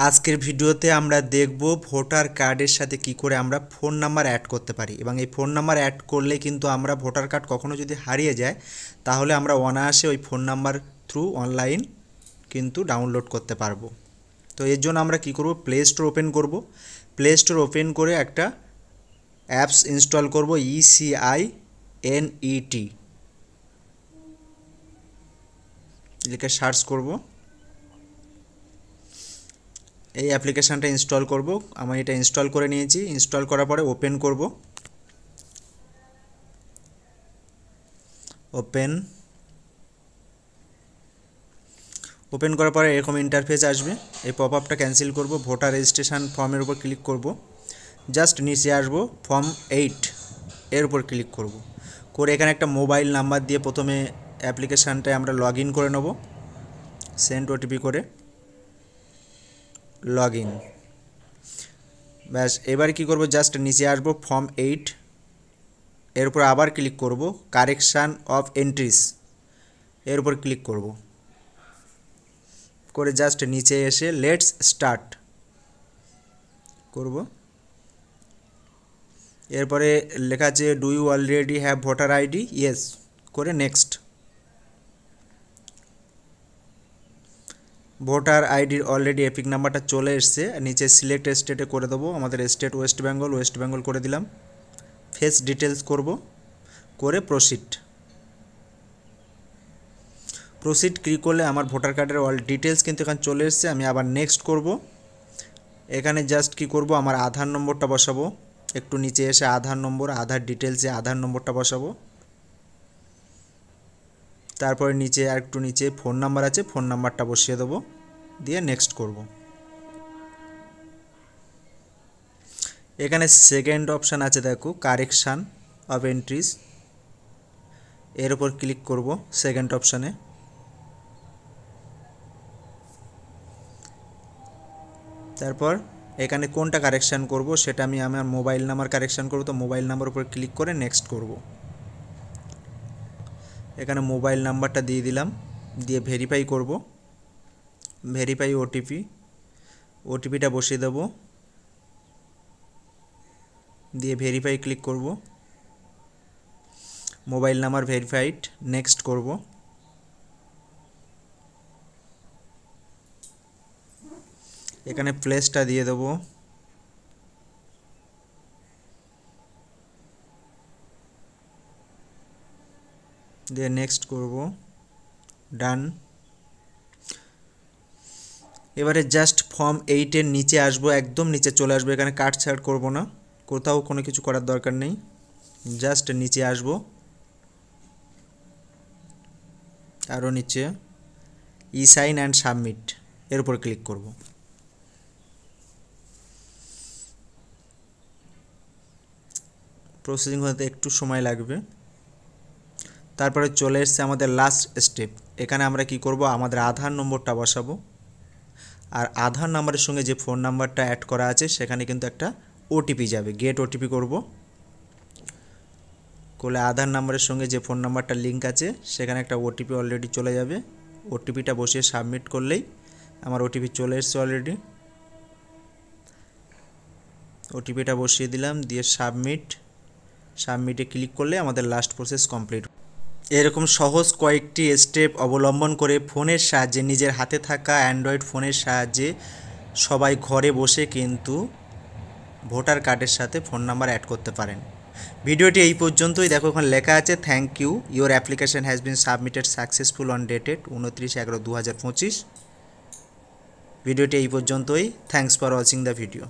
আজকের ভিডিওতে আমরা দেখব ভোটার কার্ডের সাথে কি করে আমরা ফোন নাম্বার অ্যাড করতে পারি এবং এই ফোন নাম্বার অ্যাড করলে কিন্তু আমরা ভোটার কার্ড কখনো যদি হারিয়ে যায় তাহলে আমরা অনায়াসে ওই ফোন নাম্বার থ্রু অনলাইন কিন্তু ডাউনলোড করতে পারবো। তো এর জন্য আমরা কি করব, প্লে স্টোর ওপেন করব। প্লে স্টোর ওপেন করে একটা অ্যাপস ইনস্টল করব, ECINET লিখে সার্চ করব। এই অ্যাপ্লিকেশানটা ইনস্টল করব। আমি এটা ইনস্টল করে নিয়েছি। ইনস্টল করার পরে ওপেন করব। ওপেন করার পরে এরকম ইন্টারফেস আসবে। এই পপ আপটা ক্যান্সেল করব। ভোটার রেজিস্ট্রেশন ফর্মের উপর ক্লিক করব। জাস্ট নিচে আসবো, ফর্ম 8 এর উপর ক্লিক করব। করে এখানে একটা মোবাইল নাম্বার দিয়ে প্রথমে অ্যাপ্লিকেশানটায় আমরা লগ ইন করে নেব। সেন্ড ওটিপি করে লগ ইন। ব্যাস, এবার কি করব, জাস্ট নিচে আসবো, ফর্ম 8 এর উপর আবার ক্লিক করব। কারেকশান অফ এন্ট্রিস এর উপর ক্লিক করব। করে জাস্ট নিচে এসে লেটস স্টার্ট করব। এরপরে লেখা আছে do you already have voter ID, yes করে নেক্সট। ভোটার আইডির অলরেডি এপিক নাম্বারটা চলে এসছে। নিচে সিলেক্ট স্টেটে করে দেবো। আমাদের স্টেট ওয়েস্ট বেঙ্গল করে দিলাম। ফেস ডিটেলস করব, করে প্রসিড ক্লিক করলে আমার ভোটার কার্ডের অল ডিটেলস কিন্তু এখানে চলে এসছে। আমি আবার নেক্সট করব। এখানে জাস্ট কি করব, আমার আধার নম্বরটা বসাবো। একটু নিচে এসে আধার নম্বর, আধার ডিটেলসে আধার নম্বরটা বসাবো। তারপরে নিচে আর একটু নিচে ফোন নাম্বার আছে, ফোন নাম্বারটা বসিয়ে দেবো, দিয়ে নেক্সট করব। এখানে সেকেন্ড অপশান আছে, দেখো কারেকশান অফ এন্ট্রিস, এর উপর ক্লিক করব সেকেন্ড অপশানে। তারপর এখানে কোনটা কারেকশান করব সেটা আমি আমার মোবাইল নাম্বার কারেকশান করব, তো মোবাইল নাম্বার উপর ক্লিক করে নেক্সট করব। এখানে মোবাইল নাম্বারটা দিয়ে দিলাম, দিয়ে ভেরিফাই করব। ভেরিফাই ওটিপিটা বসিয়ে দেব, দিয়ে ভেরিফাই ক্লিক করব। মোবাইল নাম্বার ভেরিফাইড, নেক্সট করব। এখানে প্লেসটা দিয়ে দেব, দিয়ে নেক্সট করব, ডান। এবারে জাস্ট ফর্ম 8 এর নিচে আসবো, একদম নিচে চলে আসবো। এখানে কাটছাড় করব না, কোথাও কোনো কিছু করার দরকার নেই। জাস্ট নিচে আসবো, আরও নিচে ই সাইন অ্যান্ড সাবমিট এর উপর ক্লিক করব। প্রসেসিং হতে একটু সময় লাগবে। তারপরে চলে এসছে আমাদের লাস্ট স্টেপ। এখানে আমরা কি করব, আমাদের আধার নম্বরটা বসাবো। আর আধার নাম্বারের সঙ্গে যে ফোন নাম্বারটা অ্যাড করা আছে সেখানে কিন্তু একটা ওটিপি যাবে, গেট ওটিপি করব। করলে আধার নাম্বারের সঙ্গে যে ফোন নাম্বারটা লিঙ্ক আছে সেখানে একটা ওটিপি অলরেডি চলে যাবে। ওটিপিটা বসিয়ে সাবমিট করলেই আমার ওটিপি চলে এসছে অলরেডি। ওটিপিটা বসিয়ে দিলাম, দিয়ে সাবমিটে ক্লিক করলে আমাদের লাস্ট প্রসেস কমপ্লিট। এরকম সহজ কয়েকটি স্টেপ অবলম্বন করে ফোনের সাহায্যে, নিজের হাতে থাকা অ্যান্ড্রয়েড ফোনের সাহায্যে সবাই ঘরে বসে কিন্তু ভোটার কার্ডের সাথে ফোন নাম্বার অ্যাড করতে পারেন। ভিডিওটি এই পর্যন্তই। দেখো ওখানে লেখা আছে thank you, your application has been submitted successful on dated 29/11/2025। ভিডিওটি এই পর্যন্তই। Thanks for watching the video.